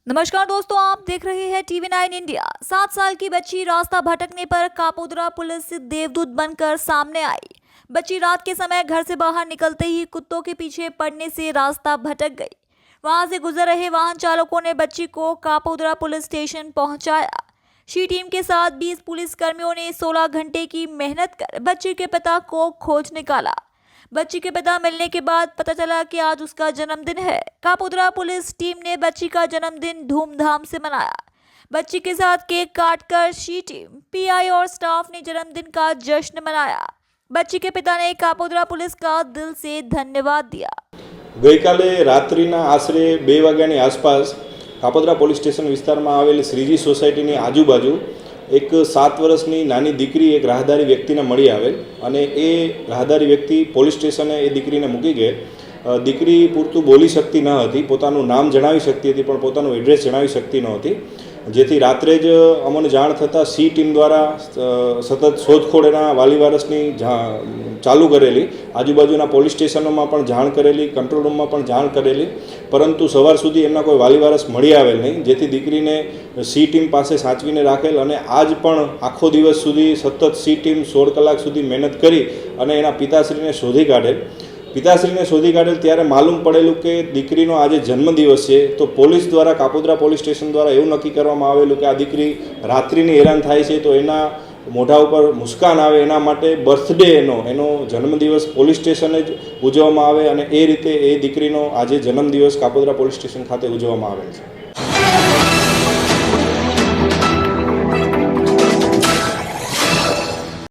नमस्कार दोस्तों, आप देख रहे हैं TV9 इंडिया। 7 साल की बच्ची रास्ता भटकने पर कापोद्रा पुलिस देवदूत बनकर सामने आई। बच्ची रात के समय घर से बाहर निकलते ही कुत्तों के पीछे पड़ने से रास्ता भटक गई। वहां से गुजर रहे वाहन चालकों ने बच्ची को कापोद्रा पुलिस स्टेशन पहुंचाया। शी टीम के साथ 20 पुलिस कर्मियों ने 16 घंटे की मेहनत कर बच्ची के पिता को खोज निकाला। बच्ची के पिता मिलने के बाद पता चला कि आज उसका जन्मदिन है। कापोद्रा पुलिस टीम ने बच्ची का जन्मदिन धूमधाम से मनाया। बच्ची के साथ केक काटकर शी टीम, पीआई और स्टाफ ने जन्मदिन का जश्न मनाया। बच्ची के पिता ने कापोद्रा पुलिस का दिल से धन्यवाद दिया। गई काले रात्रिना आश्रे 2 वाग्यानी आसपास कापोद्रा पोलीस स्टेशन विस्तार में आवेली श्रीजी सोसायटी आजूबाजू एक 7 वर्षनी नानी दीकरी एक राहदारी व्यक्ति ने मળી आवेल અને એ રાહદારી વ્યક્તિ પોલીસ સ્ટેશને એ દીકરીને મૂકી ગઈ। દીકરી પૂરતું બોલી શકતી ન હતી, પોતાનું નામ જણાવી શકતી હતી પણ પોતાનું એડ્રેસ જણાવી શકતી નહોતી, જેથી રાત્રે જ અમને જાણ થતાં सी टीम द्वारा સતત શોધખોળ એના વાલી વારસની ચાલુ કરેલી, આજુબાજુના પોલીસ સ્ટેશનોમાં પણ જાણ કરેલી, કંટ્રોલ રૂમમાં પણ જાણ કરેલી, પરંતુ સવાર સુધી એમના કોઈ વાલી વારસ મળી આવેલ નહીં, જેથી દીકરીને सी टीम પાસે સાચવીને રાખેલ અને આજ પણ આખો દિવસ સુધી સતત सी टीम 16 કલાક સુધી મહેનત કરી અને એના પિતાશ્રીને શોધી કાઢેલ। पिताश्री ने शोधी काढेल त्यारे मालूम पड़ेलू कि दीकरीनो आज जन्मदिवस है, तो पोलीस द्वारा कापोद्रा पोलीस स्टेशन द्वारा एवं नक्की करवामां आवेलुं कि आ दीकरी रात्रिनी हैरान थाय छे तो एना मोढा पर मुस्कान आवे एना माटे बर्थडे एनो जन्मदिवस पोलीस स्टेशने ज उजववामां आवे अने ए रीते ए दीकरीनो आज जन्मदिवस कापोद्रा पोलीस स्टेशन खाते उजववामां आवेल छे।